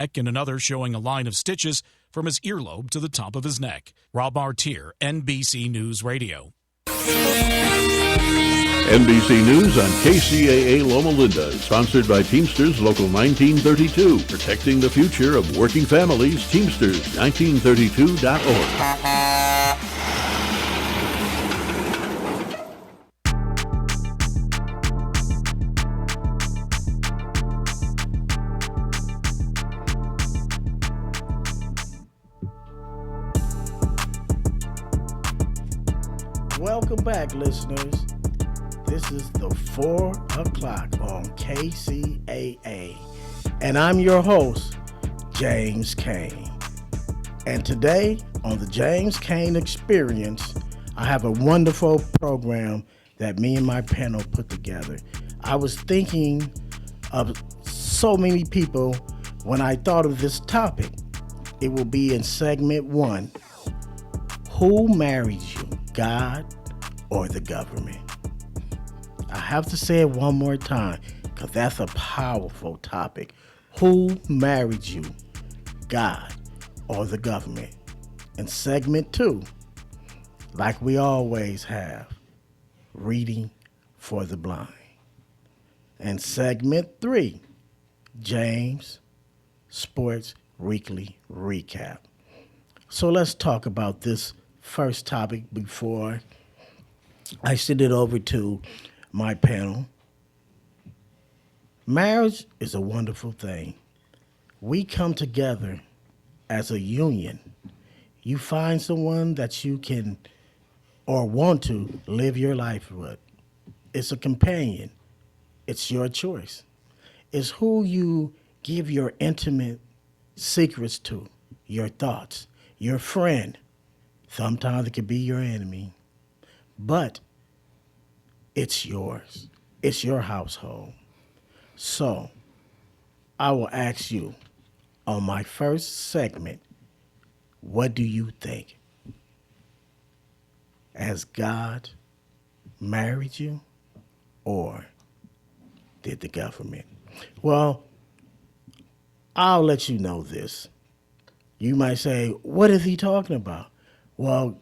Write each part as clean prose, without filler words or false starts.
neck and another showing a line of stitches from his earlobe to the top of his neck. Rob Martier, NBC News Radio. NBC News on KCAA Loma Linda is sponsored by Teamsters Local 1932, protecting the future of working families. Teamsters1932.org. Welcome back, listeners. This is the 4 o'clock on KCAA, and I'm your host, James Kane. And today on the James Kane Experience, I have a wonderful program that me and my panel put together. I was thinking of so many people when I thought of this topic. It will be in segment 1. Who married you, God or the government? I have to say it one more time because that's a powerful topic. Who married you, God or the government? In segment 2, like we always have, reading for the blind. And segment 3, James Sports Weekly Recap. So let's talk about this first topic before I send it over to my panel. Marriage is a wonderful thing. We come together as a union. You find someone that you can or want to live your life with. It's a companion. It's your choice. It's who you give your intimate secrets to, your thoughts, your friend. Sometimes it could be your enemy, but it's yours. It's your household. So I will ask you on my first segment, what do you think? Has God married you or did the government? Well, I'll let you know this. You might say, what is he talking about? Well,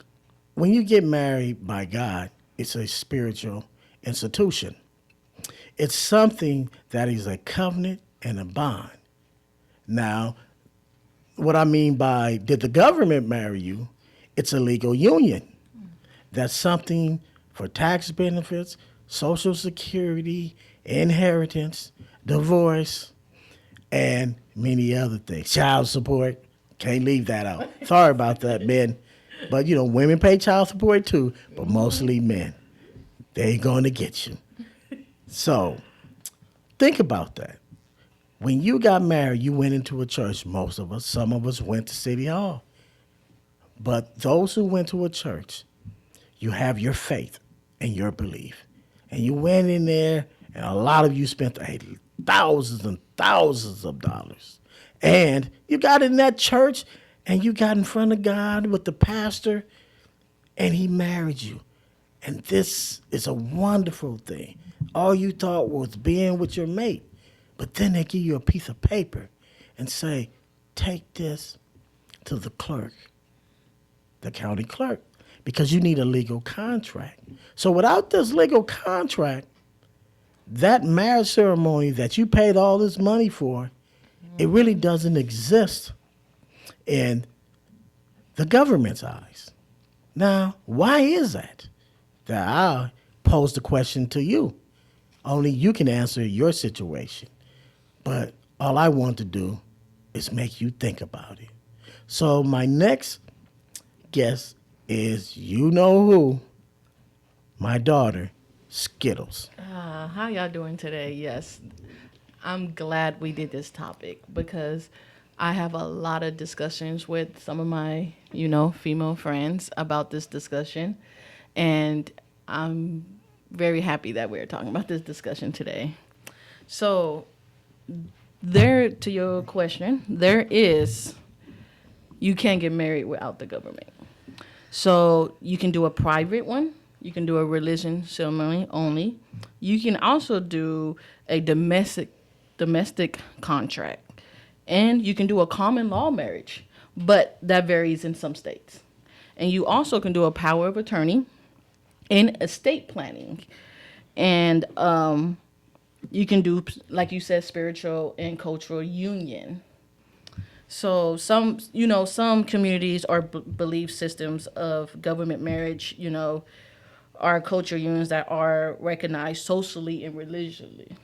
when you get married by God, it's a spiritual institution. It's something that is a covenant and a bond. Now, what I mean by did the government marry you, it's a legal union. That's something for tax benefits, Social Security, inheritance, divorce, and many other things. Child support, can't leave that out. Sorry about that, men. But, women pay child support too, but mostly men. They ain't going to get you. So, think about that. When you got married, you went into a church. Most of us, some of us went to City Hall. But those who went to a church, you have your faith and your belief. And you went in there, and a lot of you spent thousands and thousands of dollars. And you got in that church, and you got in front of God with the pastor, and he married you. And this is a wonderful thing. All you thought was being with your mate. But then they give you a piece of paper and say, take this to the clerk, the county clerk, because you need a legal contract. So without this legal contract, that marriage ceremony that you paid all this money for, it really doesn't exist in the government's eyes. Now, why is that? That I'll pose the question to you. Only you can answer your situation. But all I want to do is make you think about it. So my next guest is you know who, my daughter, Skittles. How y'all doing today? Yes, I'm glad we did this topic because I have a lot of discussions with some of my, female friends about this discussion. And I'm very happy that we're talking about this discussion today. So to your question, you can't get married without the government. So you can do a private one. You can do a religion ceremony only. You can also do a domestic contract. And you can do a common law marriage, but that varies in some states. And you also can do a power of attorney and estate planning. And you can do, like you said, spiritual and cultural union. So some communities or belief systems of government marriage, are cultural unions that are recognized socially and religiously.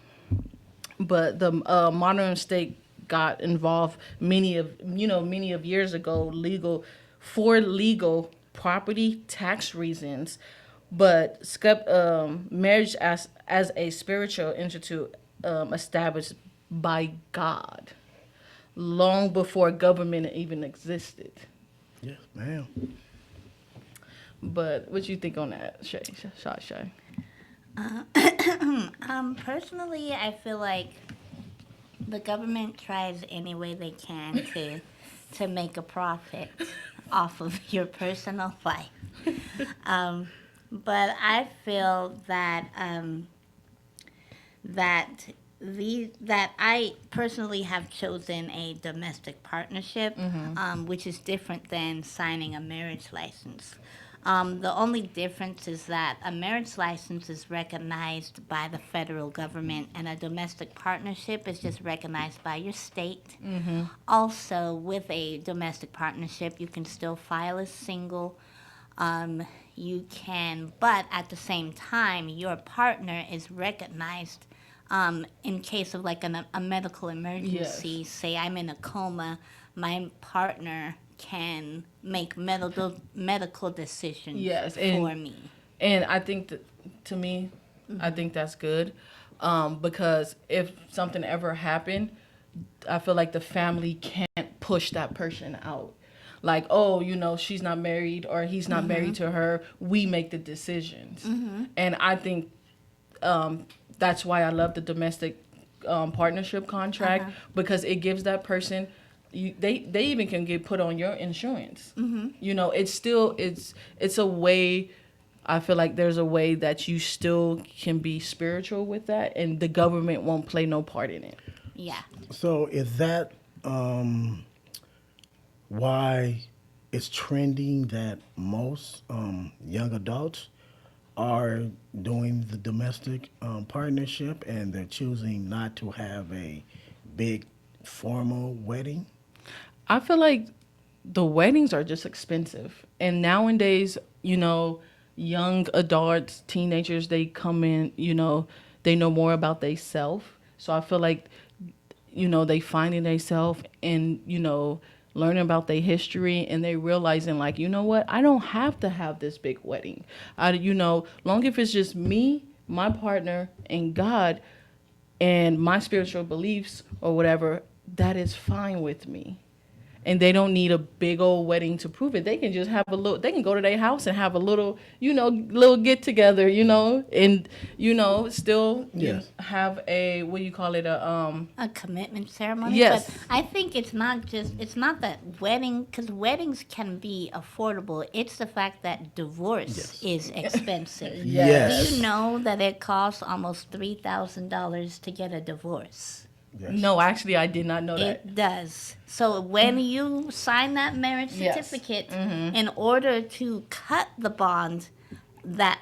But the modern state got involved many of years ago for legal property tax reasons, but marriage as a spiritual institute established by God long before government even existed. Yes, ma'am. But what you think on that, Shay? Personally, I feel like the government tries any way they can to make a profit off of your personal life. But I feel that that I personally have chosen a domestic partnership, which is different than signing a marriage license. The only difference is that a marriage license is recognized by the federal government, and a domestic partnership is just recognized by your state. Also, with a domestic partnership, you can still file as single. You can, but at the same time, your partner is recognized in case of like a medical emergency. Yes. Say I'm in a coma, my partner can make medical decisions for me. And I think that, to me, I think that's good, because if something ever happened, I feel like the family can't push that person out. Like, oh, she's not married or he's not married to her. We make the decisions. And I think that's why I love the domestic partnership contract, because it gives that person, they even can get put on your insurance. It's still, it's a way, I feel like there's a way that you still can be spiritual with that, and the government won't play no part in it. Yeah. So is that why it's trending that most young adults are doing the domestic partnership, and they're choosing not to have a big formal wedding? I feel like the weddings are just expensive. And nowadays, young adults, teenagers, they come in, they know more about themselves. So I feel like, they finding themselves and, learning about their history, and they realizing like, you know what, I don't have to have this big wedding. Long if it's just me, my partner, and God, and my spiritual beliefs or whatever, that is fine with me. And they don't need a big old wedding to prove it. They can just have they can go to their house and have a little, little get together, and, still have a, what do you call it? A commitment ceremony. Yes. But I think it's not that wedding, because weddings can be affordable. It's the fact that divorce is expensive. Yes. Do you know that it costs almost $3,000 to get a divorce? Yes. No, actually, I did not know that. It does. So when you sign that marriage certificate, in order to cut the bond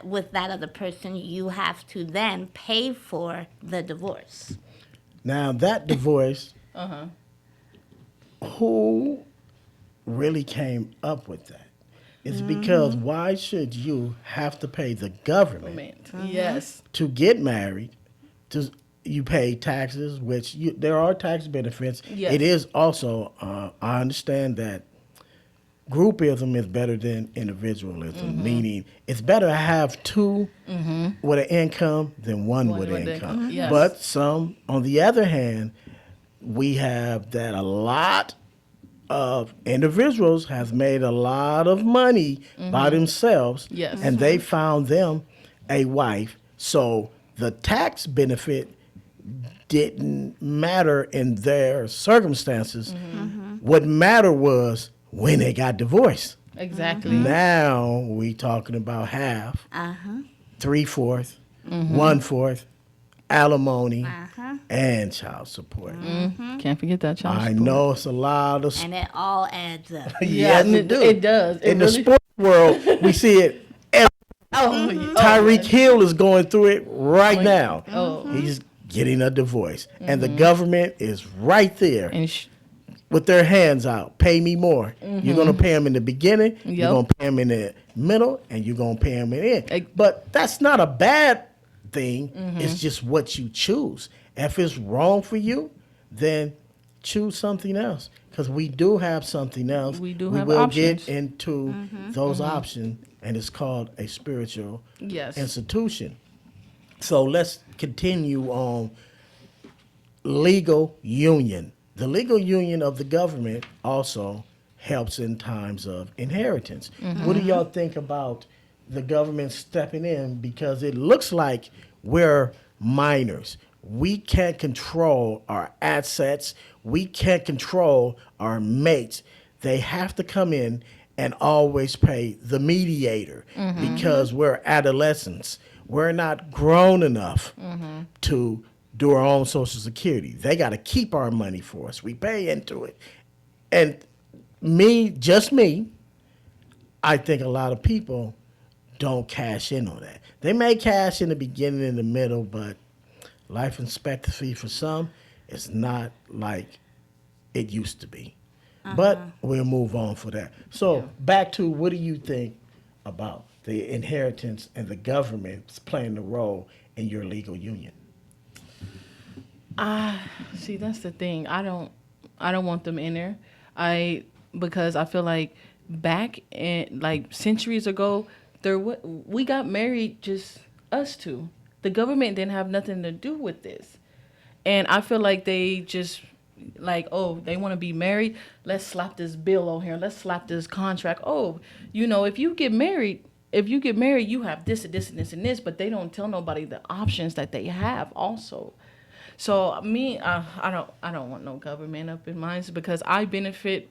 with that other person, you have to then pay for the divorce. Now that divorce, who really came up with that? It's because why should you have to pay the government Yes. to get married? You pay taxes, which there are tax benefits. Yes. It is also, I understand that groupism is better than individualism, meaning it's better to have two with an income than one with an income. Yes. But some, on the other hand, we have that a lot of individuals have made a lot of money by themselves, Yes. and they found them a wife. So the tax benefit didn't matter in their circumstances. What mattered was when they got divorced. Exactly. Now we talking about half, 3/4, 1/4, alimony, and child support. Can't forget that child I support. know it's a lot of And it all adds up. yes, and it do. it does. It In the really- sports world, we see it. Tyreek Hill is going through it right now. He's getting a divorce, and the government is right there And with their hands out. Pay me more. You're gonna pay him in the beginning. You're Yep. gonna pay him in the middle, and you're gonna pay him in the end. Ex- But that's not a bad thing. It's just what you choose. If it's wrong for you, then choose something else. Because we do have something else. We do we have will options. get into those options, and it's called a spiritual Yes. institution. So let's continue on legal union. The legal union of the government also helps in times of inheritance. What do y'all think about the government stepping in? Because it looks like we're minors. We can't control our assets. We can't control our mates. They have to come in and always pay the mediator because we're adolescents. We're not grown enough to do our own Social Security. They got to keep our money for us. We pay into it. And just me, I think a lot of people don't cash in on that. They may cash in the beginning and the middle, but life expectancy for some is not like it used to be. But we'll move on for that. So back to, what do you think about the inheritance and the government playing the role in your legal union? See, that's the thing. I don't want them in there. Because I feel like back in like centuries ago, we got married, just us two. The government didn't have nothing to do with this. And I feel like they just like, oh, they want to be married. Let's slap this bill on here. Let's slap this contract. Oh, if you get married, you have this and this and this and this, but they don't tell nobody the options that they have also. So me, I don't want no government up in mine because I benefit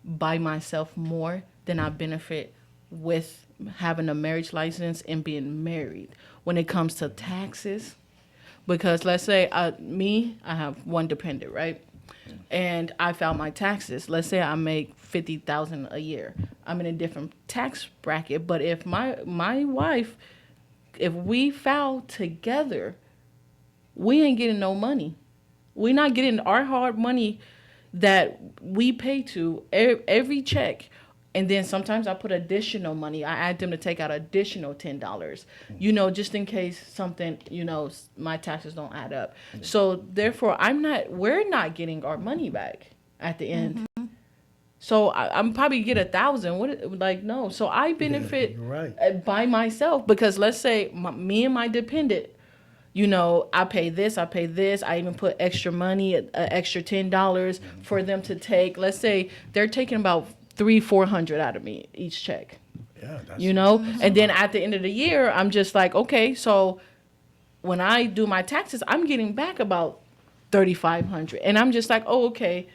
by myself more than I benefit with having a marriage license and being married when it comes to taxes. Because let's say I have one dependent, right? And I filed my taxes. Let's say I make $50,000 a year. I'm in a different tax bracket. But if my wife, if we file together, we ain't getting no money. We're not getting our hard money that we pay to every check. And then sometimes I put additional money. I add them to take out additional $10, just in case something, my taxes don't add up. So therefore, we're not getting our money back at the end. So I'm probably get 1,000. No. So I benefit you're right. By myself because let's say me and my dependent, I pay this. I even put extra money, extra $10 for them to take. Let's say they're taking about $300-400 out of me each check. Yeah, that's And then at the end of the year, I'm just like, okay, so when I do my taxes, I'm getting back about $3,500, and I'm just like, oh, okay,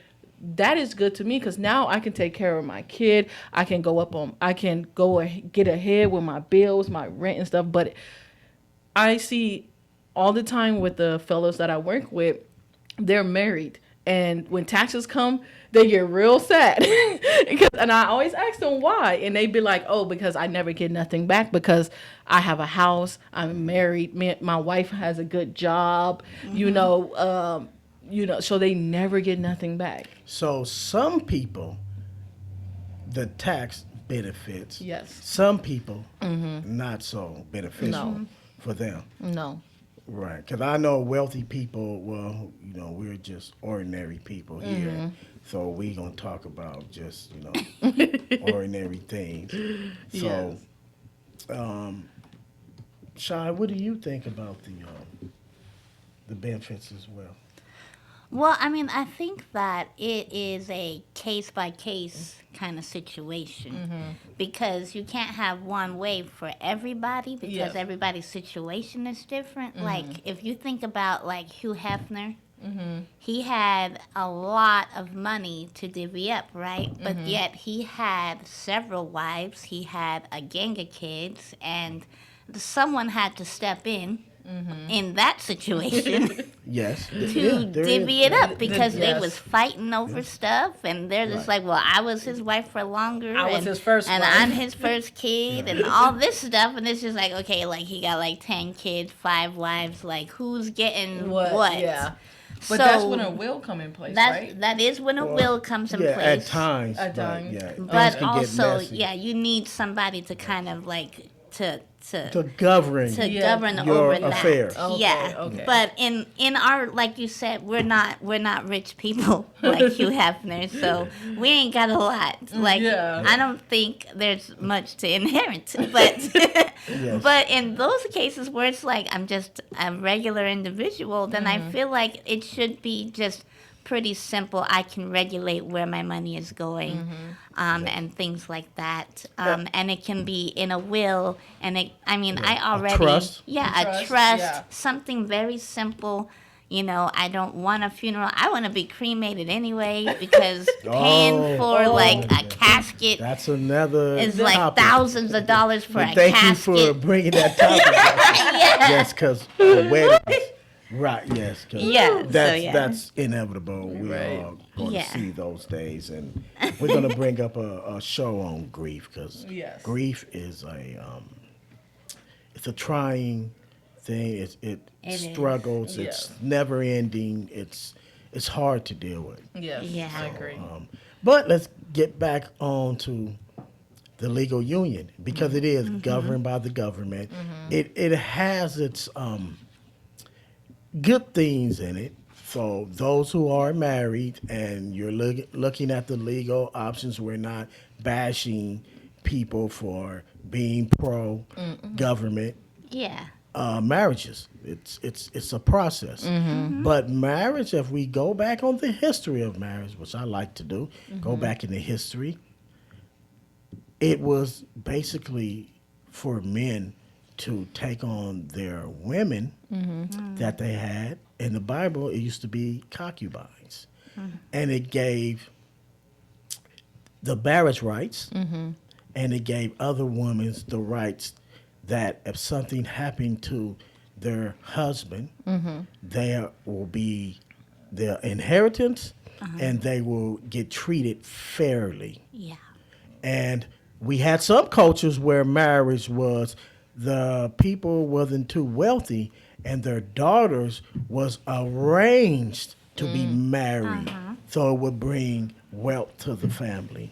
that is good to me because now I can take care of my kid. I can go get ahead with my bills, my rent and stuff. But I see all the time with the fellows that I work with, they're married. And when taxes come, they get real sad. And I always ask them why. And they be like, oh, because I never get nothing back because I have a house, I'm married, my wife has a good job, so they never get nothing back. So some people, the tax benefits. Yes. Some people, not so beneficial for them. No. Right, because I know wealthy people, we're just ordinary people here. So we going to talk about just, ordinary things. So, Shai, what do you think about the benefits as well? Well, I think that it is a case-by-case kind of situation because you can't have one way for everybody because everybody's situation is different. Like, if you think about, Hugh Hefner, he had a lot of money to divvy up, right? But yet he had several wives, he had a gang of kids, and someone had to step in in that situation Yes. to divvy it up because they Yes. was fighting over stuff, and they're just like, well, I was his wife for longer. I was his first and wife. I'm his first kid, and all this stuff, and it's just like, okay, like he got like 10 kids, 5 wives, like who's getting what? Yeah. But So that's when a will come in place, right? that is when a will comes in Yeah, place. at times. At but, times. Yeah, things But can get also, messy. yeah, you need somebody to kind of like to To govern. govern your over affairs. that. Okay, Yeah. okay. But in our, like you said, we're not rich people like Hugh Hefner, so we ain't got a lot. Like Yeah. I don't think there's much to inherit. But Yes. but in those cases where it's like I'm just a regular individual, then I feel like it should be just pretty simple. I can regulate where my money is going, and things like that. And it can be in a will. And I already trust. a Trust, trust, yeah. something very simple. You know, I don't want a funeral. I want to be cremated anyway because paying for like a casket That's another is like topic. thousands of dollars for a Thank casket. you for bringing that topic up. Yes, because weddings. Right, yes. 'Cause Yeah, so That's, yeah. that's inevitable. We Right. are going Yeah. to see those days. And we're going to bring up a show on grief because Yes. grief is it's a trying thing. It is. struggles. Yeah. It's never ending. It's hard to deal with. Yes, Yeah. I agree. But let's get back on to the legal union because it is governed by the government. It has its good things in it. So those who are married and you're looking at the legal options, we're not bashing people for being pro government Yeah. marriages. It's a process. But marriage, if we go back on the history of marriage, which I like to do, go back in the history, it was basically for men to take on their women that they had. In the Bible, it used to be concubines. And it gave the marriage rights, and it gave other women the rights that if something happened to their husband, there will be their inheritance, and they will get treated fairly. Yeah. And we had some cultures where marriage was the people wasn't too wealthy and their daughters was arranged to be married. So it would bring wealth to the family.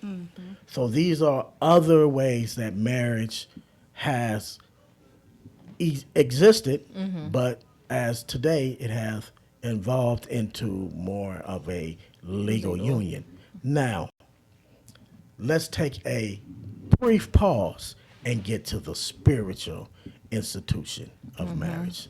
So these are other ways that marriage has existed, but as today it has evolved into more of a legal union. Now, let's take a brief pause and get to the spiritual institution of marriage.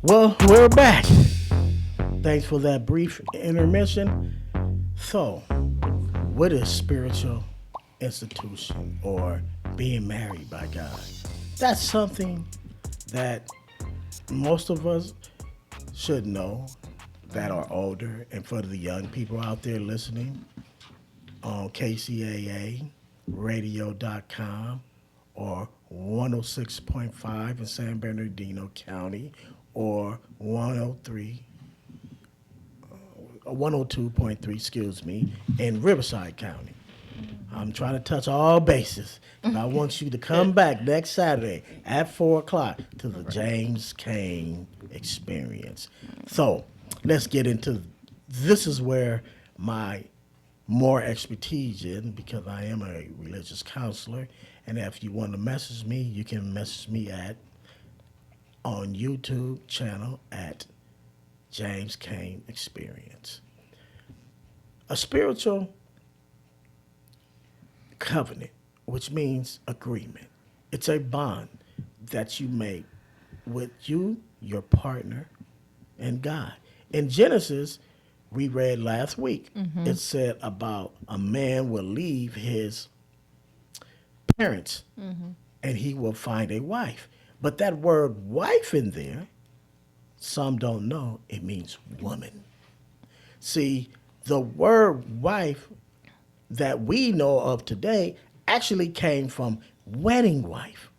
Well, we're back. Thanks for that brief intermission. So, what is spiritual institution or being married by God? That's something that most of us should know that are older, and for the young people out there listening on KCAA radio.com or 106.5 in San Bernardino County or 102.3, excuse me, in Riverside County. I'm trying to touch all bases. And I want you to come back next Saturday at 4 o'clock to the James Kane Experience. So let's get into, this is where my more expertise in, because I am a religious counselor. And if you want to message me, you can message me on YouTube channel at James Kane Experience. A spiritual covenant, which means agreement. It's a bond that you make with you your partner, and God. In Genesis, we read last week, it said about a man will leave his parents and he will find a wife. But that word wife in there, some don't know, it means woman. See, the word wife that we know of today actually came from wedding wife.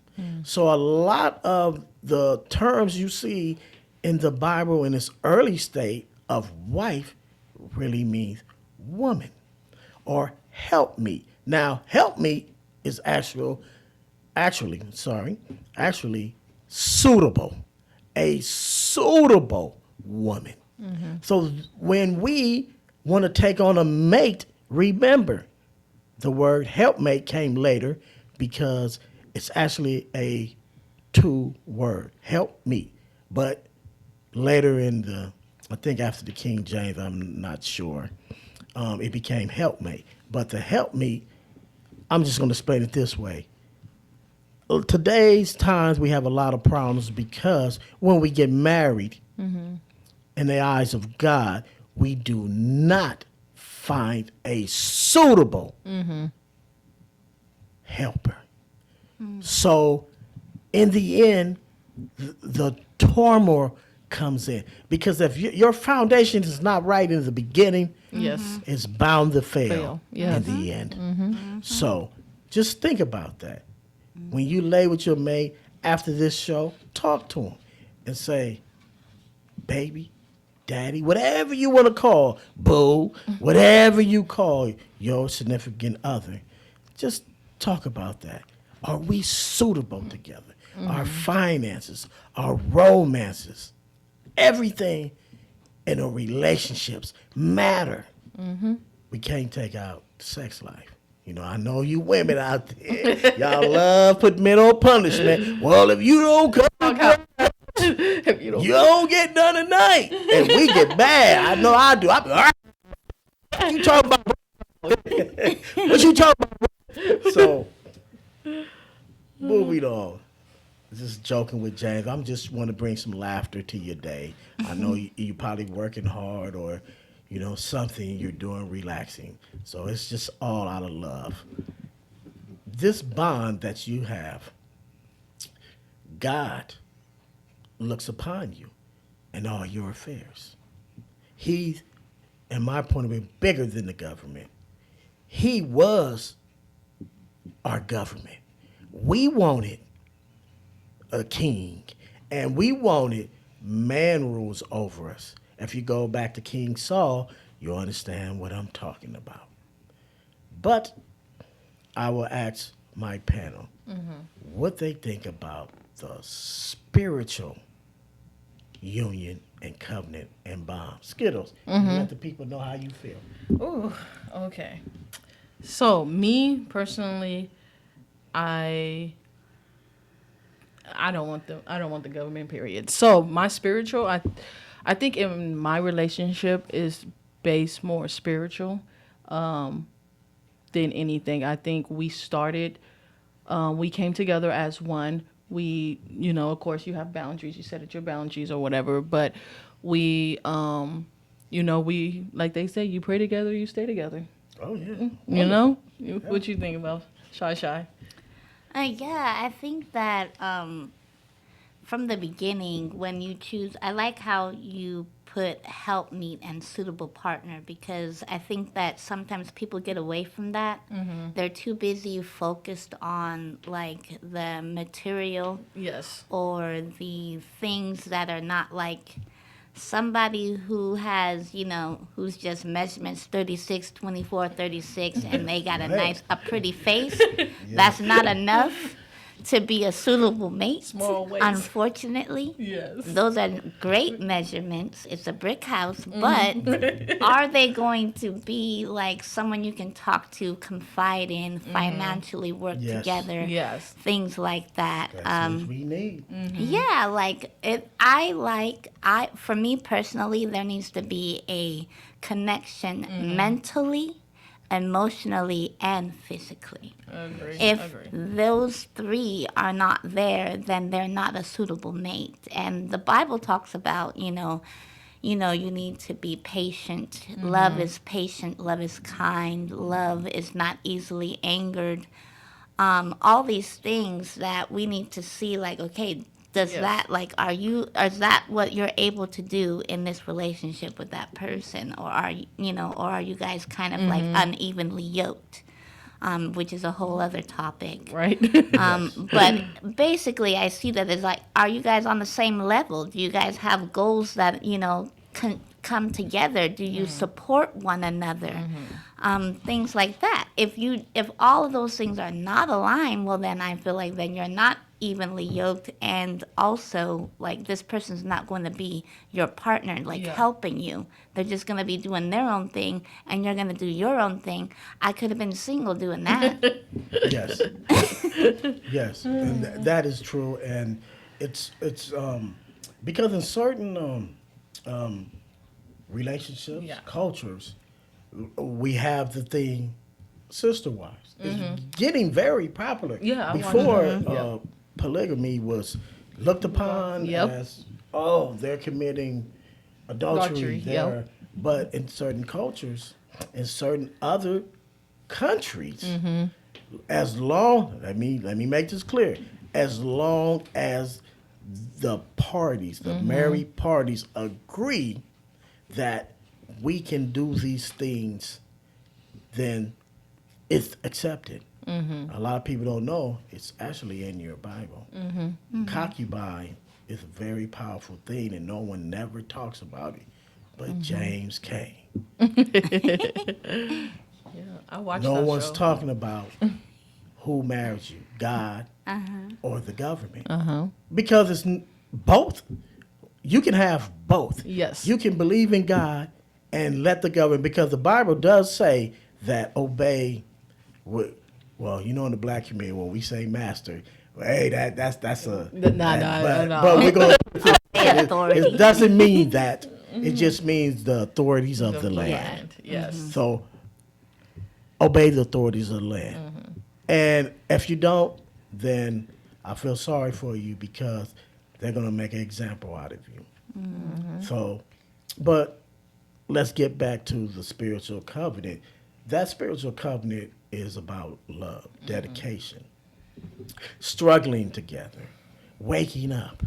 So a lot of the terms you see in the Bible in its early state of wife really means woman or helpmeet. Now, helpmeet is actually suitable, a suitable woman. So when we want to take on a mate, remember the word helpmate came later because it's actually a two word, help me. But later I think after the King James, I'm not sure, it became helpmate. But the helpmeet, I'm just going to explain it this way. Today's times, we have a lot of problems because when we get married, in the eyes of God, we do not find a suitable helper. So, in the end, the turmoil comes in because if your foundation is not right in the beginning, Yes. it's bound to fail Yes. in the end. So, just think about that. When you lay with your mate after this show, talk to him and say, baby, daddy, whatever you want to call, boo, whatever you call your significant other, just talk about that. Are we suitable together? Our finances, our romances, everything in our relationships matter. We can't take out the sex life. You know, I know you women out there, y'all love putting men on punishment. Well, if you don't come, If you you don't get done tonight. And we get mad. I know I do. I be, all right. What you talking about? What you talking about? So, moving on. Just joking with James. I'm just want to bring some laughter to your day. I know you probably working hard or, you know, something you're doing relaxing. So it's just all out of love. This bond that you have, God looks upon you and all your affairs. He's, in my point of view, bigger than the government. He was our government. We wanted a king, and we wanted man rules over us. If you go back to King Saul, you'll understand what I'm talking about. But I will ask my panel what they think about the spiritual union and covenant and bond. Skittles, you let the people know how you feel. Ooh, okay. So me personally, I don't want the government, period. So my spiritual, I think in my relationship is based more spiritual than anything. I think we started, we came together as one. We, you know, of course you have boundaries. You set at your boundaries or whatever, but we, you know, we, like they say, you pray together, you stay together. Oh, yeah. You know? What you think about Shy? Yeah, I think that from the beginning, when you choose, I like how you put helpmeet and suitable partner because I think that sometimes people get away from that. They're too busy focused on like the material Yes. or the things that are not like somebody who has, you know, who's just measurements 36, 24, 36, and they got a pretty face. That's not enough to be a suitable mate. Small waist. Unfortunately. Yes. Those are great measurements. It's a brick house, but are they going to be like someone you can talk to, confide in, financially work together? Yes. Things like that. That's what we need. Yeah, like for me personally, there needs to be a connection mentally, emotionally, and physically. Agree. If Agree. those three are not there, then they're not a suitable mate. And the Bible talks about, you need to be patient. Love is patient. Love is kind. Love is not easily angered. All these things that we need to see, like, okay, does Yes. that, like, is that what you're able to do in this relationship with that person? Or are you guys kind of like unevenly yoked? Which is a whole other topic. Right. But basically, I see that as like, are you guys on the same level? Do you guys have goals that, come together? Do you support one another? Things like that. If all of those things are not aligned, well, then I feel like then you're not evenly yoked, and also like this person's not going to be your partner, like Yeah. helping you. They're just going to be doing their own thing, and you're going to do your own thing. I could have been single doing that. Yes. Yes, and that is true, and it's because in certain relationships, Yeah. cultures, we have the thing sister wives. It's getting very popular. Yeah, I Before watched that. Yeah. polygamy was looked upon Yep. as they're committing adultery there, yep. but in certain cultures, in certain other countries, as long let me make this clear, as long as the parties, the married parties, agree that we can do these things, then it's accepted. A lot of people don't know it's actually in your Bible. Concubine is a very powerful thing, and no one never talks about it. But James Kane. I watched No that one's show. talking about who married you, God or the government. Because it's both. You can have both. Yes. You can believe in God and let the government, because the Bible does say that obey. Well, in the black community, when we say master, hey, that's a. No. But we're going. Authority. It doesn't mean that. It just means the authorities of the land. Yes. So obey the authorities of the land. And if you don't, then I feel sorry for you, because they're going to make an example out of you. So, but let's get back to the spiritual covenant. That spiritual covenant is about love, dedication, struggling together, waking up,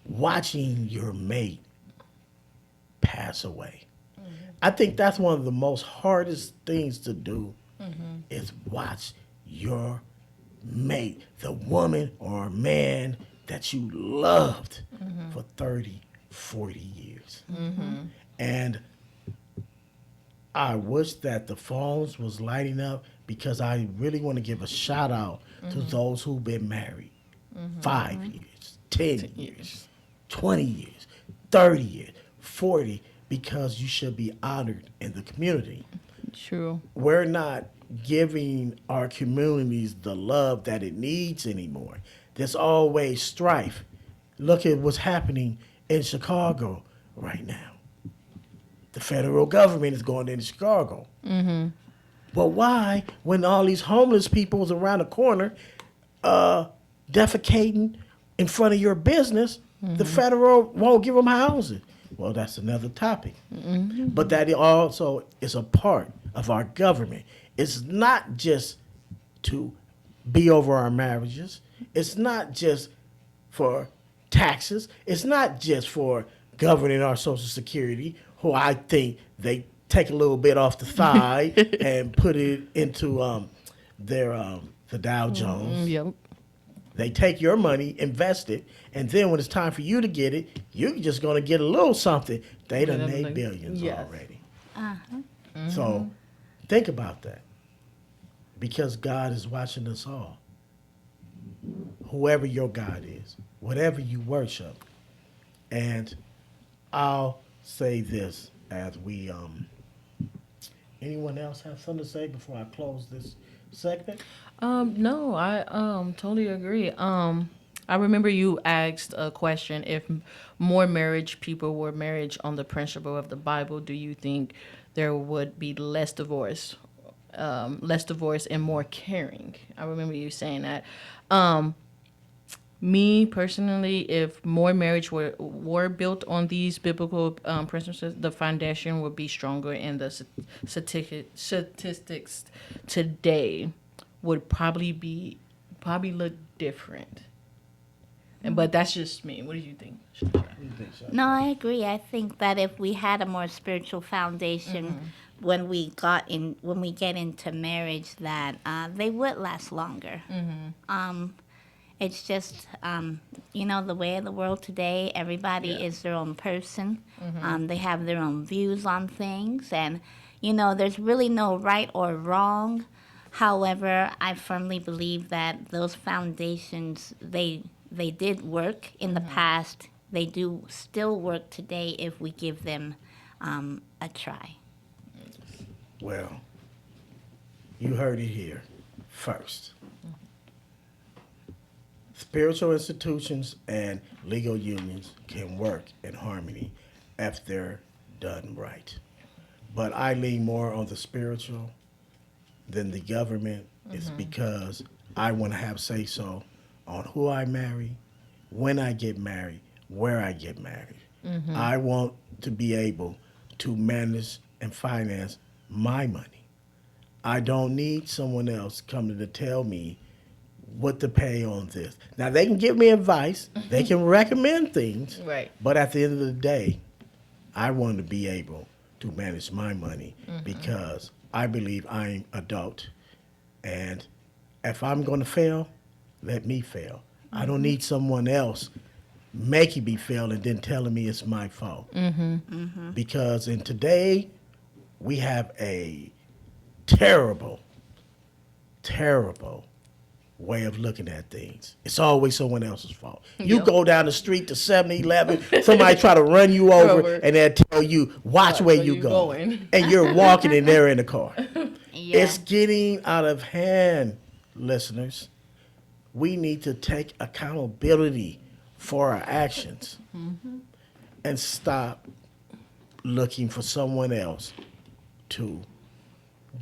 watching your mate pass away. I think that's one of the most hardest things to do is watch your mate, the woman or man that you loved for 30, 40 years. And I wish that the phones was lighting up, because I really want to give a shout out to those who've been married 5 years, 10 years, 20 years, 30 years, 40, because you should be honored in the community. True. We're not giving our communities the love that it needs anymore. There's always strife. Look at what's happening in Chicago right now. The federal government is going into Chicago. But why, when all these homeless people was around the corner defecating in front of your business, the federal won't give them housing? Well, that's another topic. But that also is a part of our government. It's not just to be over our marriages. It's not just for taxes. It's not just for governing our Social Security, who I think they take a little bit off the side and put it into the Dow Jones. Yep. They take your money, invest it, and then when it's time for you to get it, you're just going to get a little something. They done made billions already. So think about that, because God is watching us all. Whoever your God is, whatever you worship. And I'll say this as we anyone else have something to say before I close this segment? No, I totally agree. I remember you asked a question: if more marriage people were marriage on the principle of the Bible, do you think there would be less divorce? less divorce and more caring. I remember you saying that. Me personally, if more marriage were built on these biblical principles, the foundation would be stronger, and the statistics today would probably look different. But that's just me. What do you think? No, I agree. I think that if we had a more spiritual foundation when we get into marriage, that they would last longer. It's just, the way of the world today. Everybody is their own person. They have their own views on things, and there's really no right or wrong. However, I firmly believe that those foundations they did work in the past. They do still work today if we give them a try. Well, you heard it here first. Spiritual institutions and legal unions can work in harmony if they're done right. But I lean more on the spiritual than the government. It's because I want to have say-so on who I marry, when I get married, where I get married. I want to be able to manage and finance my money. I don't need someone else coming to tell me what to pay on this. Now, they can give me advice. They can recommend things. Right. But at the end of the day, I want to be able to manage my money because I believe I'm adult. And if I'm going to fail, let me fail. I don't need someone else making me fail and then telling me it's my fault. Because in today, we have a terrible, terrible way of looking at things. It's always someone else's fault. You go down the street to 7-Eleven, somebody try to run you over, and they'll tell you, watch where you going. And you're walking and they're in the car. It's getting out of hand, listeners. We need to take accountability for our actions and stop looking for someone else to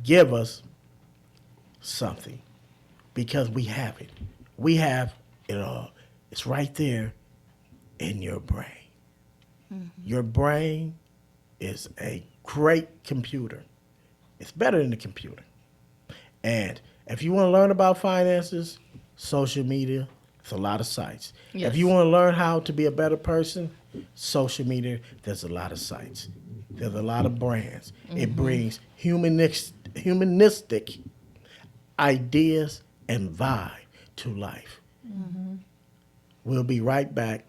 give us something. Because we have it. We have it all. It's right there in your brain. Your brain is a great computer. It's better than the computer. And if you want to learn about finances, social media, it's a lot of sites. Yes. If you want to learn how to be a better person, social media, there's a lot of sites. There's a lot of brands. It brings humanistic ideas and vibe to life. We'll be right back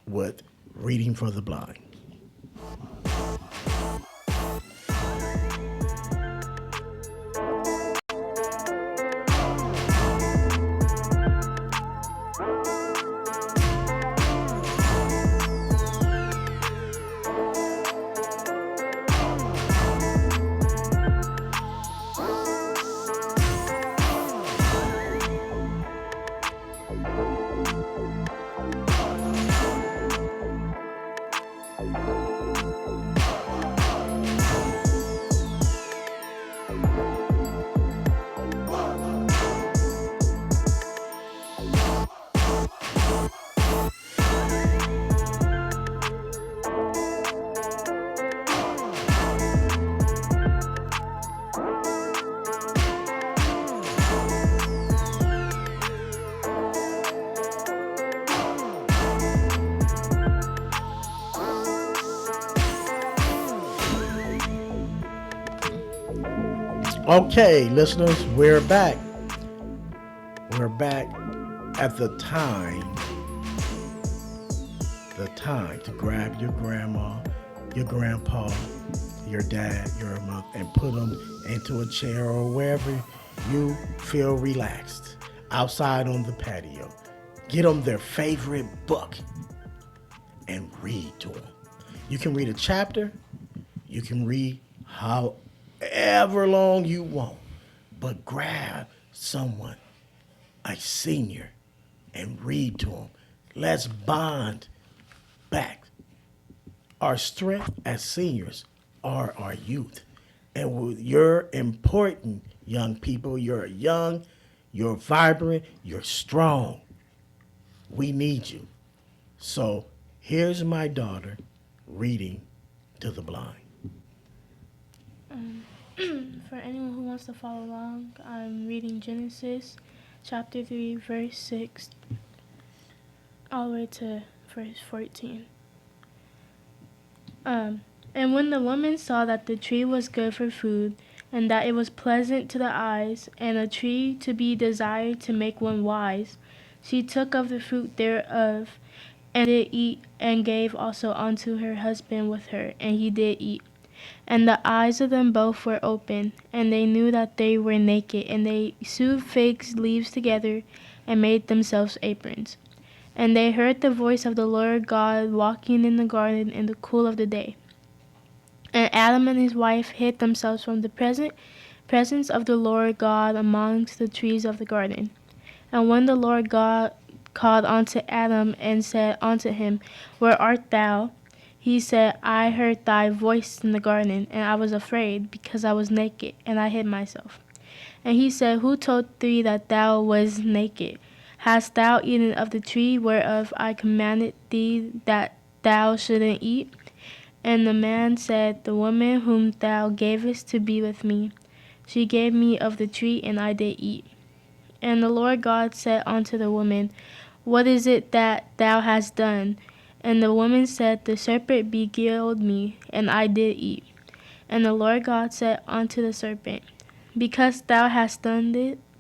with Reading for the Blind. Okay, listeners, we're back. We're back at the time to grab your grandma, your grandpa, your dad, your mother, and put them into a chair or wherever you feel relaxed, outside on the patio. Get them their favorite book and read to them. You can read a chapter. You can read however long you want, but grab someone, a senior, and read to them. Let's bond back. Our strength as seniors are our youth. And you're important, young people. You're young, you're vibrant, you're strong. We need you. So here's my daughter reading to the blind. For anyone who wants to follow along, I'm reading Genesis chapter 3, verse 6, all the way to verse 14. And when the woman saw that the tree was good for food, and that it was pleasant to the eyes, and a tree to be desired to make one wise, she took of the fruit thereof, and did eat, and gave also unto her husband with her, and he did eat. And the eyes of them both were open, and they knew that they were naked, and they sewed fig leaves together, and made themselves aprons. And they heard the voice of the Lord God walking in the garden in the cool of the day. And Adam and his wife hid themselves from the presence of the Lord God amongst the trees of the garden. And when the Lord God called unto Adam and said unto him, Where art thou? He said, I heard thy voice in the garden, and I was afraid, because I was naked, and I hid myself. And he said, Who told thee that thou wast naked? Hast thou eaten of the tree whereof I commanded thee that thou shouldn't eat? And the man said, The woman whom thou gavest to be with me, she gave me of the tree, and I did eat. And the Lord God said unto the woman, What is it that thou hast done? And the woman said, The serpent beguiled me, and I did eat. And the Lord God said unto the serpent, Because thou hast done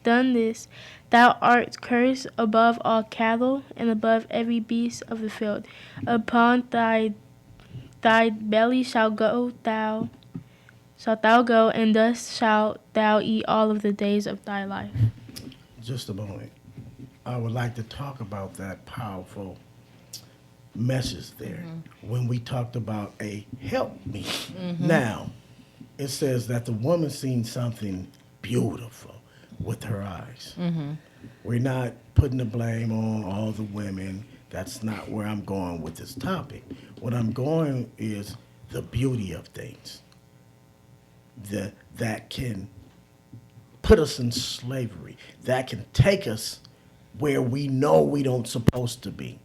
this, thou art cursed above all cattle, and above every beast of the field. Upon thy belly shalt thou go, and thus shalt thou eat all of the days of thy life. Just a moment. I would like to talk about that powerful message there when we talked about a help me. Now, it says that the woman seen something beautiful with her eyes. We're not putting the blame on all the women. That's not where I'm going with this topic. What I'm going is the beauty of things that can put us in slavery, that can take us where we know we don't supposed to be.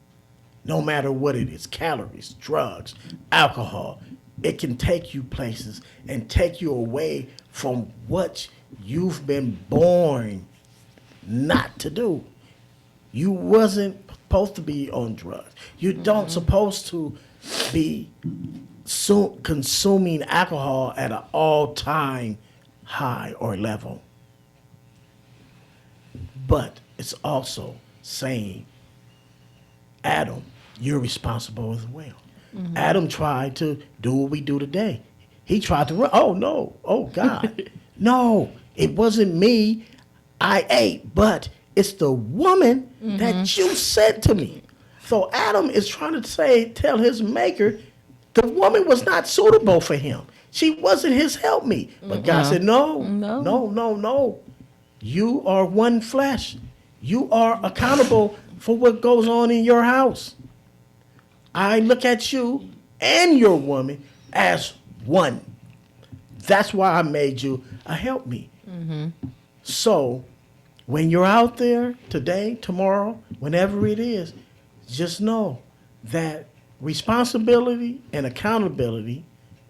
No matter what it is, calories, drugs, alcohol, it can take you places and take you away from what you've been born not to do. You wasn't supposed to be on drugs. You don't supposed to be consuming alcohol at an all-time high or level. But it's also saying, Adam, you're responsible as well. Adam tried to do what we do today. He tried to run. Oh, no. Oh, God. No, it wasn't me. I ate, but it's the woman that you said to me. So Adam is trying to tell his maker, the woman was not suitable for him. She wasn't his helpmeet. But God said, no. You are one flesh. You are accountable for what goes on in your house. I look at you and your woman as one. That's why I made you a helpmeet. So when you're out there today, tomorrow, whenever it is, just know that responsibility and accountability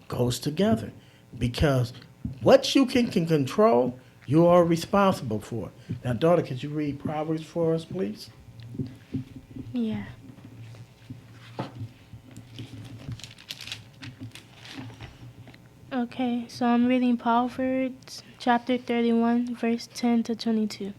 goes together, because what you can control, you are responsible for. Now, daughter, could you read Proverbs for us, please? Yeah. Okay, so I'm reading Proverbs chapter 31, verse 10 to 22.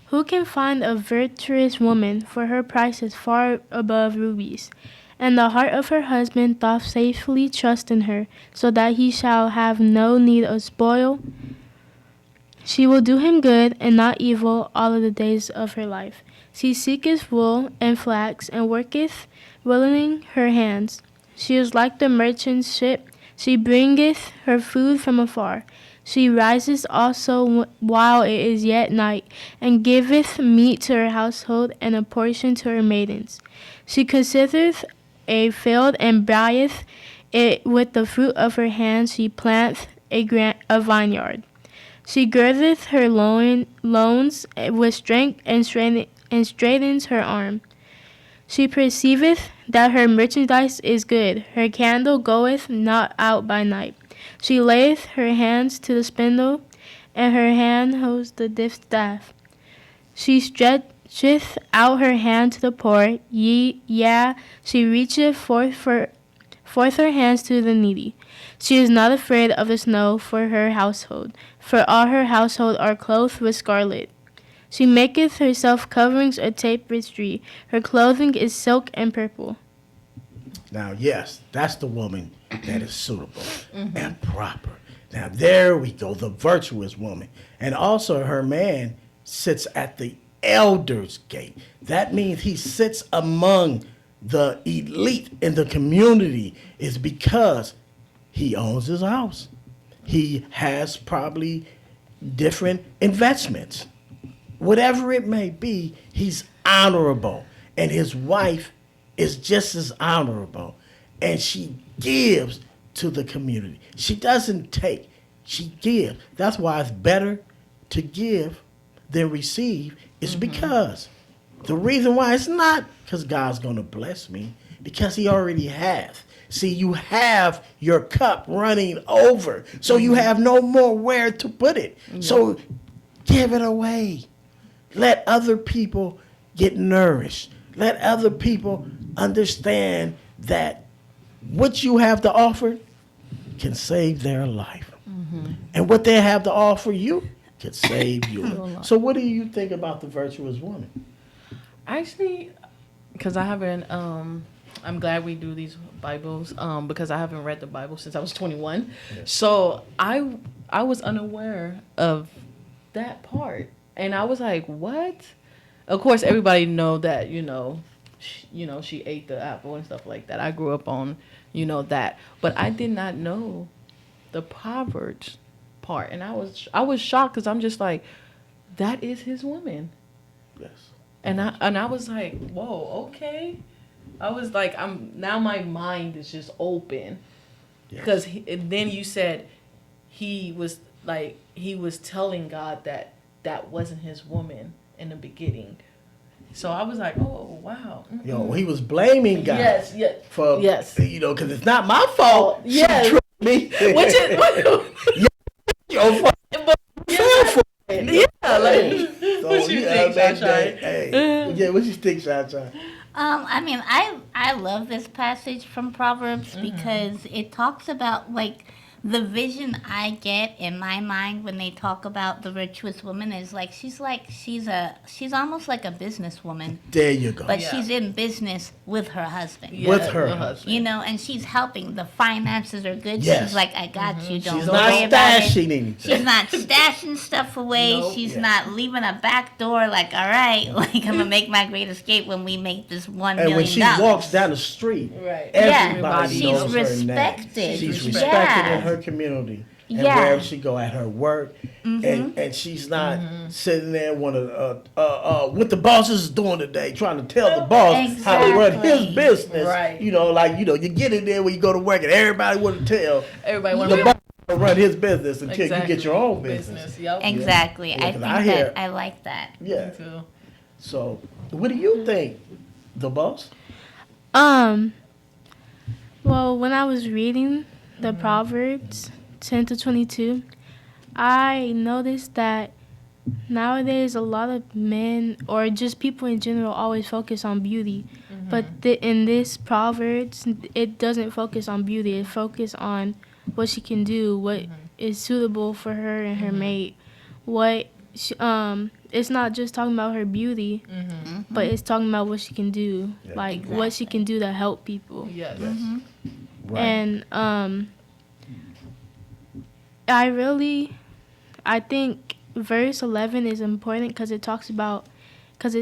Who can find a virtuous woman? For her price is far above rubies. And the heart of her husband doth safely trust in her, so that he shall have no need of spoil. She will do him good and not evil all of the days of her life. She seeketh wool and flax, and worketh willingly her hands. She is like the merchant's ship. She bringeth her food from afar. She riseth also while it is yet night, and giveth meat to her household, and a portion to her maidens. She considereth a field, and buyeth it with the fruit of her hands she planteth a vineyard. She girdeth her loins with strength and straightens her arm. She perceiveth that her merchandise is good. Her candle goeth not out by night. She layeth her hands to the spindle, and her hand holds the distaff. She stretcheth out her hand to the poor. She reacheth forth her hands to the needy. She is not afraid of the snow for her household, for all her household are clothed with scarlet. She maketh herself coverings of tapestry. Her clothing is silk and purple. Now, yes, that's the woman that is suitable and proper. Now, there we go, the virtuous woman. And also, her man sits at the elder's gate. That means he sits among the elite in the community, is because he owns his house. He has probably different investments. Whatever it may be, he's honorable. And his wife is just as honorable. And she gives to the community. She doesn't take, she gives. That's why it's better to give than receive. Is because the reason why it's not because God's going to bless me, because he already has. See, you have your cup running over, so you have no more where to put it. So give it away. Let other people get nourished. Let other people understand that what you have to offer can save their life. And what they have to offer you can save yours. So what do you think about the virtuous woman? Actually, because I haven't, I'm glad we do these Bibles, because I haven't read the Bible since I was 21. So I was unaware of that part. And I was like, what? Of course, everybody know that, she ate the apple and stuff like that. I grew up on, that. But I did not know the Proverbs part. And I was shocked because I'm just like, that is his woman. Yes. And I was like, whoa, okay. I was like, now my mind is just open. Because then you said he was telling God that wasn't his woman in the beginning. So I was like, oh, wow. He was blaming God. Yes. For, because it's not my fault. Yes. She tricked me. Which is... Your fault. What you think, Shai? What you think, Shai? I mean, I love this passage from Proverbs because it talks about the vision I get in my mind when they talk about the virtuous woman is she's almost like a businesswoman. There you go. But she's in business with her husband. Yeah, with her husband. And she's helping. The finances are good. Yes. She's like, I got you. Don't she's worry not about stashing it. anything. She's not stashing stuff away. Nope. She's not leaving a back door all right, I'm going to make my great escape when we make this $1 million. And when she walks down the street, everybody knows she's her respected. name. She's respected in her community. And wherever she go, at her work, and she's not sitting there what the boss is doing today, trying to tell the boss how to run his business. Right. You get in there when you go to work, and everybody want to tell the boss to run his business until you get your own business. Yep. Exactly. I think I like that. Yeah. Me too. So, what do you think, the boss? Well, when I was reading the Proverbs 10-22, I noticed that nowadays a lot of men or just people in general always focus on beauty. But in this Proverbs, it doesn't focus on beauty. It focuses on what she can do, what is suitable for her and her mate. It's not just talking about her beauty, but it's talking about what she can do, what she can do to help people. Yes. Right. And I think verse 11 is important because it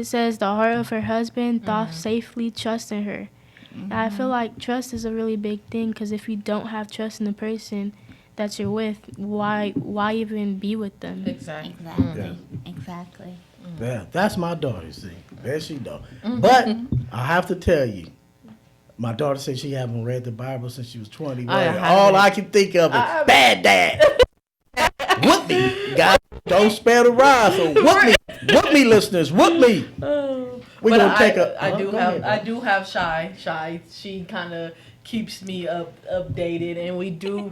says the heart of her husband doth safely trust in her. And I feel like trust is a really big thing because if you don't have trust in the person that you're with, why even be with them? Exactly. Exactly. Yeah, that's my daughter, see. There she go. But I have to tell you, My daughter said she haven't read the Bible since she was 21. I haven't. All I can think of is bad dad. Whoop me. God, don't spare the rod. So whoop me, listeners. Whoop me. We're But gonna take a. I do have Shy. She kind of keeps me updated, and we do.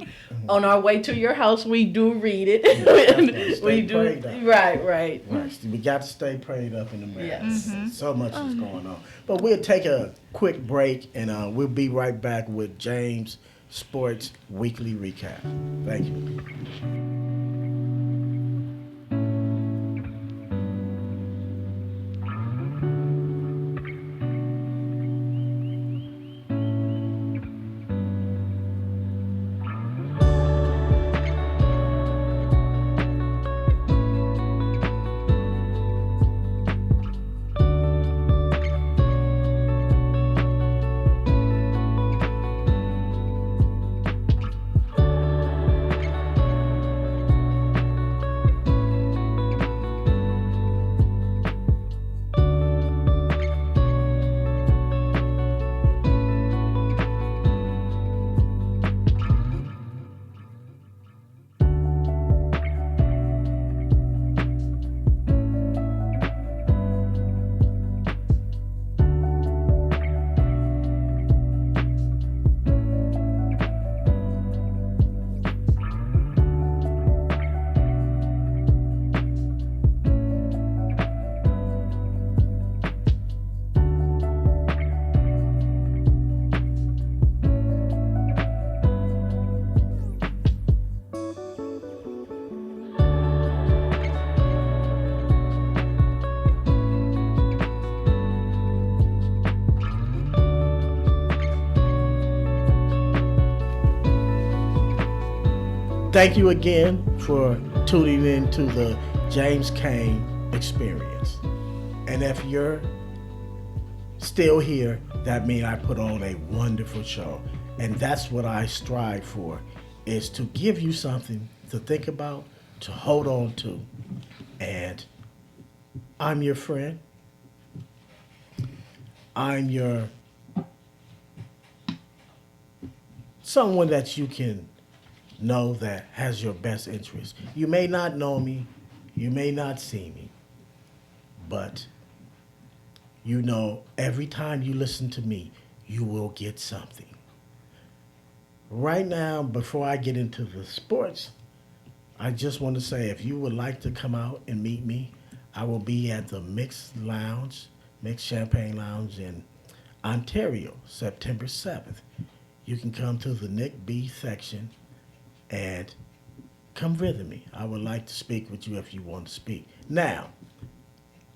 On our way to your house, we do read it. We do. Right. Right. We got to stay prayed up in America. Yes. So much is going on. But we'll take a quick break, and we'll be right back with James Sports Weekly Recap. Thank you. Thank you again for tuning in to the James Kane Experience. And if you're still here, that means I put on a wonderful show. And that's what I strive for, is to give you something to think about, to hold on to. And I'm your friend. I'm your someone that you can know that has your best interest. You may not know me, you may not see me, but you know every time you listen to me, you will get something. Right now, before I get into the sports, I just want to say if you would like to come out and meet me, I will be at the Mixed Champagne Lounge in Ontario, September 7th. You can come to the Nick B section and come visit me. I would like to speak with you if you want to speak. Now,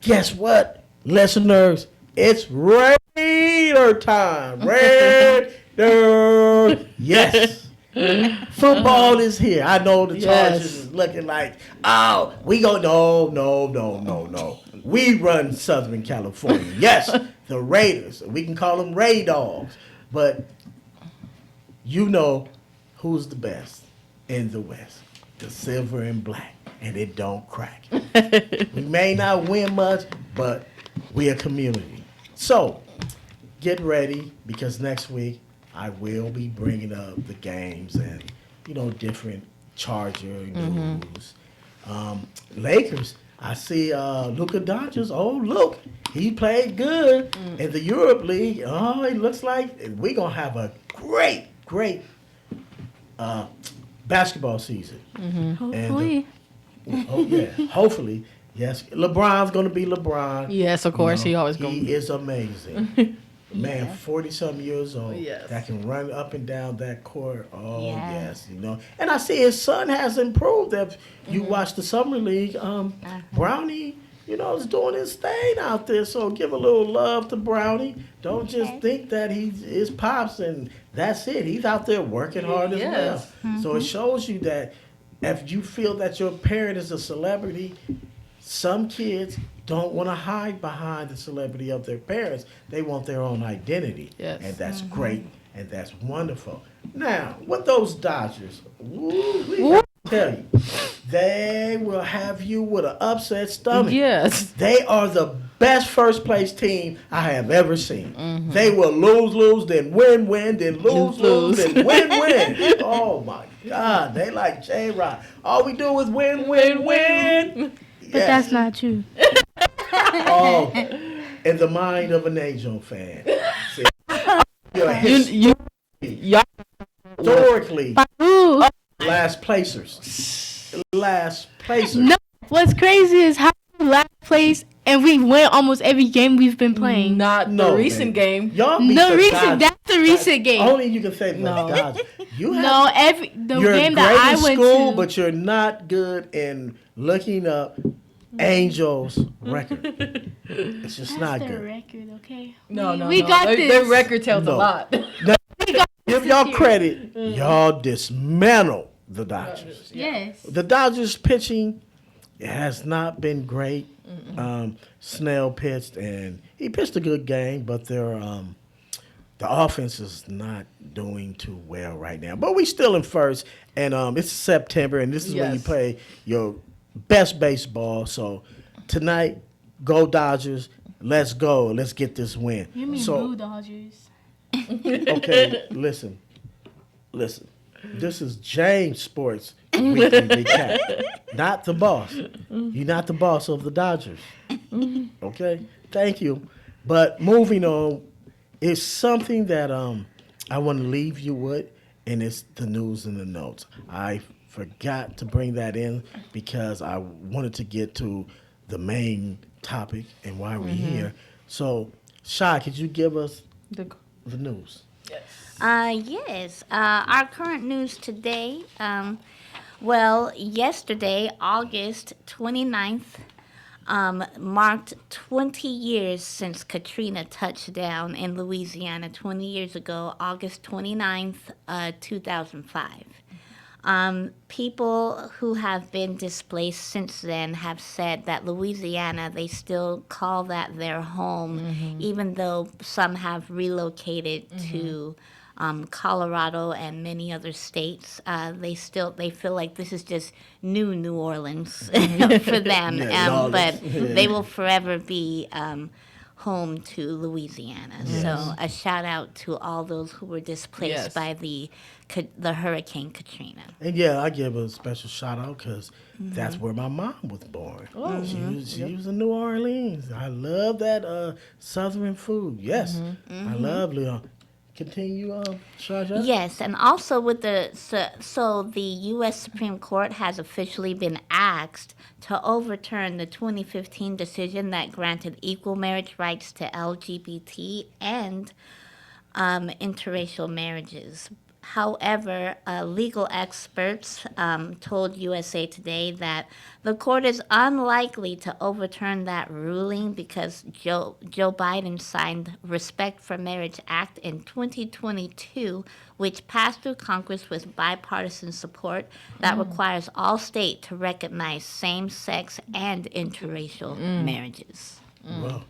guess what, listeners? It's Raider time. Raider. Yes. Football is here. I know the Chargers is looking like, oh, we go, no. We run Southern California. Yes, the Raiders. We can call them Ray Dogs. But you know who's the best in the West. The silver and black. And it don't crack. We may not win much, but we're a community. So, get ready, because next week I will be bringing up the games and, different Charger news. Lakers, I see Luka Doncic. Oh, look, he played good in the Europe League. Oh, it looks like we're going to have a great basketball season. Hopefully. Hopefully. Yes, LeBron's going to be LeBron. Yes, of course. He always going to be. He is amazing. Man, 40-something years old, that can run up and down that court. Oh, yes, And I see his son has improved. If you watch the Summer League, Brownie, is doing his thing out there. So give a little love to Brownie. Don't just think that he's his pops and that's it. He's out there working hard as well. So it shows you that if you feel that your parent is a celebrity, some kids don't want to hide behind the celebrity of their parents. They want their own identity. Yes. And that's great, and that's wonderful. Now, with those Dodgers, I tell you, they will have you with an upset stomach. Yes. They are the best first place team I have ever seen. They will lose, then win, then lose, then win. Oh my God, they like J-Rod. All we do is win. But that's not true. Oh, in the mind of an Angel fan. See, Y'all historically, Ooh. last placers. No, what's crazy is how we last place and we win almost every game we've been playing. not No, the recent man. game. Y'all beat No the recent. Dodgers. That's the recent game. Only you can say the No. Dodgers. You have, No, you're game great that I in went school, to. but you're not good in looking up Angels' record. It's just That's not their good. record, okay? No, we got their, this. Their record tells No. a lot. Give y'all credit. Y'all dismantle the Dodgers. Yes. The Dodgers pitching has not been great. Snell pitched, and he pitched a good game, but the offense is not doing too well right now. But we still in first, and it's September, and this is when you Yes. play your best baseball. So tonight, go Dodgers. Let's go. Let's get this win. You mean so, Blue Dodgers? Okay, listen. This is James Sports Weekly Recap, not the boss. You're not the boss of the Dodgers. Okay, thank you. But moving on, it's something that I want to leave you with, and it's the news and the notes. I forgot to bring that in because I wanted to get to the main topic and why we're here. So, Shy, could you give us the news? Yes. Our current news today, yesterday, August 29th, marked 20 years since Katrina touched down in Louisiana 20 years ago, August 29th, 2005. People who have been displaced since then have said that Louisiana, they still call that their home, even though some have relocated to Colorado and many other states. They feel like this is just New Orleans for them, but they will forever be home to Louisiana. So a shout out to all those who were displaced by the Hurricane Katrina. And yeah, I give a special shout out because that's where my mom was born. She was in New Orleans. I love that Southern food. Yes, I love Leon. Continue, Shaja? Yes, and also with so the U.S. Supreme Court has officially been asked to overturn the 2015 decision that granted equal marriage rights to LGBT and interracial marriages. However, legal experts told USA Today that the court is unlikely to overturn that ruling because Joe Biden signed Respect for Marriage Act in 2022, which passed through Congress with bipartisan support that requires all states to recognize same-sex and interracial marriages. Well,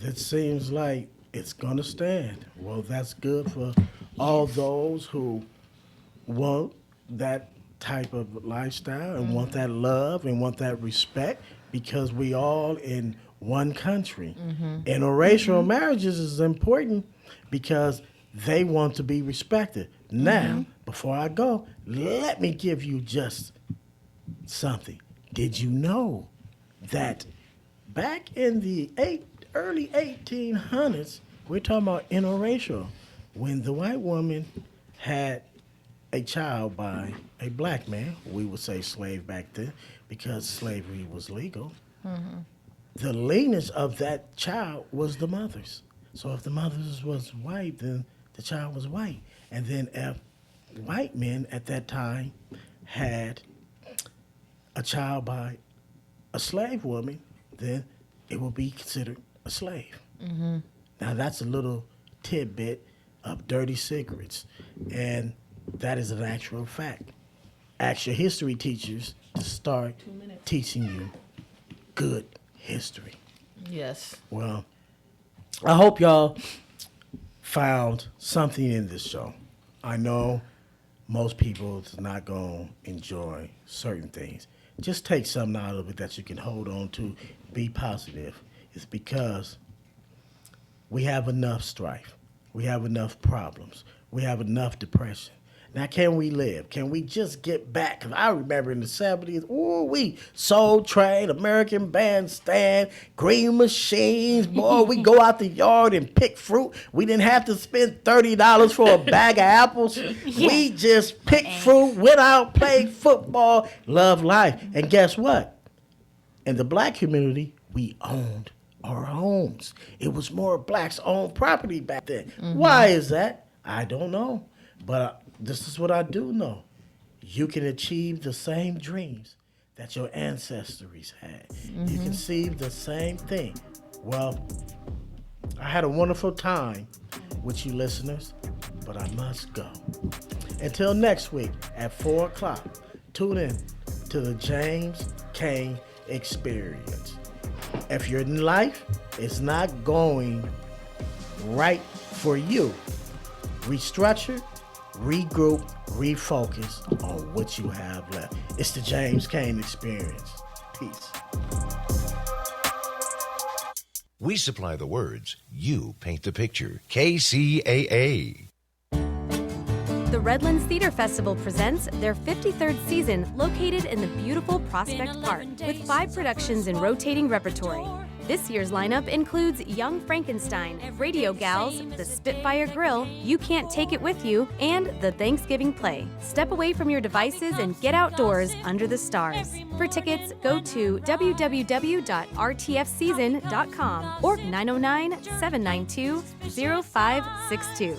it seems like it's going to stand. Well, that's good for all those who want that type of lifestyle and want that love and want that respect because we all in one country. Interracial marriages is important because they want to be respected. Now, before I go, let me give you just something. Did you know that back in the early 1800s, we're talking about interracial, when the white woman had a child by a black man, we would say slave back then, because slavery was legal, the lineage of that child was the mother's. So if the mother's was white, then the child was white. And then if white men at that time had a child by a slave woman, then it would be considered a slave. Now that's a little tidbit of dirty secrets, and that is an actual fact. Ask your history teachers to start teaching you good history. Yes. Well, I hope y'all found something in this show. I know most people is not going to enjoy certain things. Just take something out of it that you can hold on to. Be positive. is because we have enough strife. We have enough problems. We have enough depression. Now, can we live? Can we just get back? Because I remember in the 70s, we Soul Train, American Bandstand, Green Machines. Boy, we go out the yard and pick fruit. We didn't have to spend $30 for a bag of apples. We just picked fruit, went out, played football, loved life. And guess what? In the black community, we owned our homes. It was more blacks owned property back then. Why is that? I don't know. But this is what I do know. You can achieve the same dreams that your ancestors had. You can see the same thing. Well, I had a wonderful time with you listeners, but I must go. Until next week at 4 o'clock, tune in to the James Kane Experience. If your life is not going right for you, restructure, regroup, refocus on what you have left. It's the James Kane Experience. Peace. We supply the words. You paint the picture. KCAA. The Redlands Theater Festival presents their 53rd season located in the beautiful Prospect Park with 5 productions in rotating repertory. This year's lineup includes Young Frankenstein, Radio Gals, The Spitfire Grill, You Can't Take It With You, and The Thanksgiving Play. Step away from your devices and get outdoors under the stars. For tickets, go to www.rtfseason.com or 909-792-0562.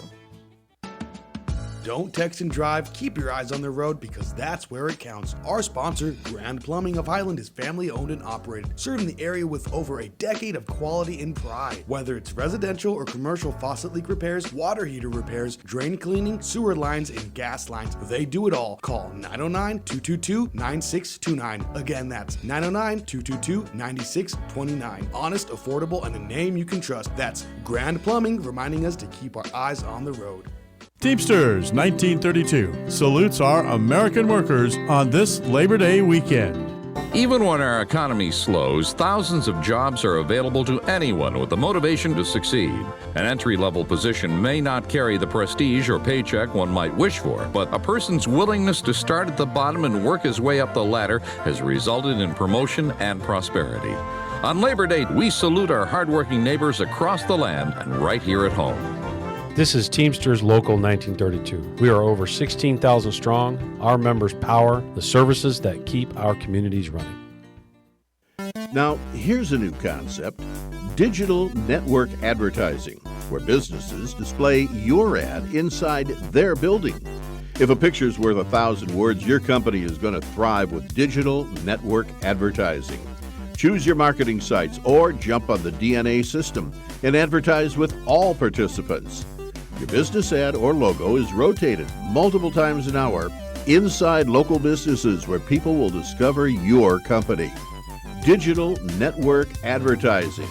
Don't text and drive. Keep your eyes on the road because that's where it counts. Our sponsor, Grand Plumbing of Highland, is family owned and operated, serving the area with over a decade of quality and pride. Whether it's residential or commercial faucet leak repairs, water heater repairs, drain cleaning, sewer lines, and gas lines, they do it all. Call 909-222-9629. Again, that's 909-222-9629. Honest, affordable, and a name you can trust. That's Grand Plumbing, reminding us to keep our eyes on the road. Teamsters 1932 salutes our American workers on this Labor Day weekend. Even when our economy slows, thousands of jobs are available to anyone with the motivation to succeed. An entry-level position may not carry the prestige or paycheck one might wish for, but a person's willingness to start at the bottom and work his way up the ladder has resulted in promotion and prosperity. On Labor Day, we salute our hardworking neighbors across the land and right here at home. This is Teamsters Local 1932. We are over 16,000 strong. Our members power the services that keep our communities running. Now, here's a new concept, digital network advertising, where businesses display your ad inside their building. If a picture's worth 1,000 words, your company is going to thrive with digital network advertising. Choose your marketing sites or jump on the DNA system and advertise with all participants. Your business ad or logo is rotated multiple times an hour inside local businesses where people will discover your company. Digital Network Advertising,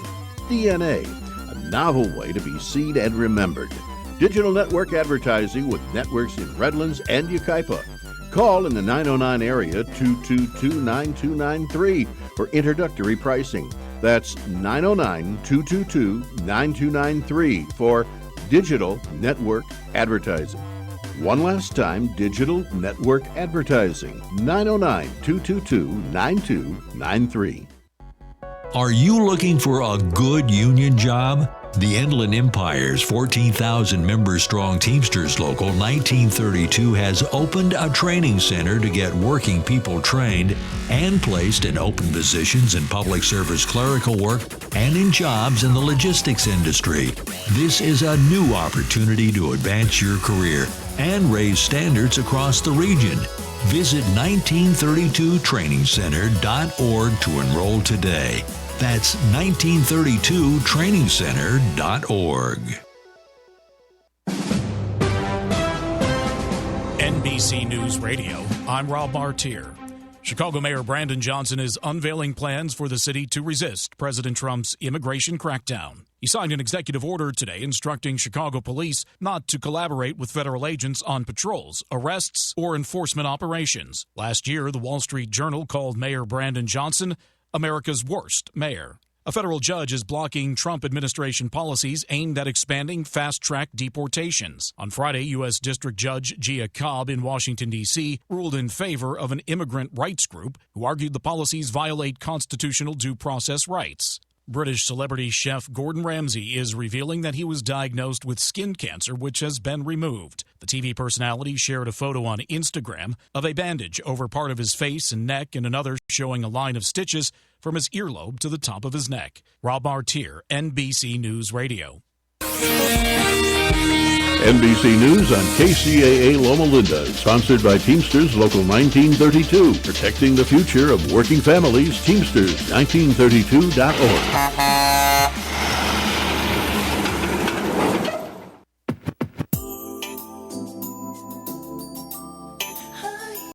DNA, a novel way to be seen and remembered. Digital Network Advertising with networks in Redlands and Yucaipa. Call in the 909 area 222-9293 for introductory pricing. That's 909-222-9293 for Digital Network Advertising. One last time, Digital Network Advertising, 909-222-9293. Are you looking for a good union job? The Inland Empire's 14,000 member strong Teamsters Local 1932 has opened a training center to get working people trained and placed in open positions in public service clerical work and in jobs in the logistics industry. This is a new opportunity to advance your career and raise standards across the region. Visit 1932trainingcenter.org to enroll today. That's 1932trainingcenter.org. NBC News Radio, I'm Rob Martier. Chicago Mayor Brandon Johnson is unveiling plans for the city to resist President Trump's immigration crackdown. He signed an executive order today instructing Chicago police not to collaborate with federal agents on patrols, arrests, or enforcement operations. Last year, the Wall Street Journal called Mayor Brandon Johnson America's worst mayor. A federal judge is blocking Trump administration policies aimed at expanding fast-track deportations. On Friday, U.S. District Judge Gia Cobb in Washington, D.C., ruled in favor of an immigrant rights group who argued the policies violate constitutional due process rights. British celebrity chef Gordon Ramsay is revealing that he was diagnosed with skin cancer, which has been removed. The TV personality shared a photo on Instagram of a bandage over part of his face and neck and another showing a line of stitches from his earlobe to the top of his neck. Rob Martier, NBC News Radio. NBC News on KCAA Loma Linda, sponsored by Teamsters Local 1932, protecting the future of working families. Teamsters1932.org.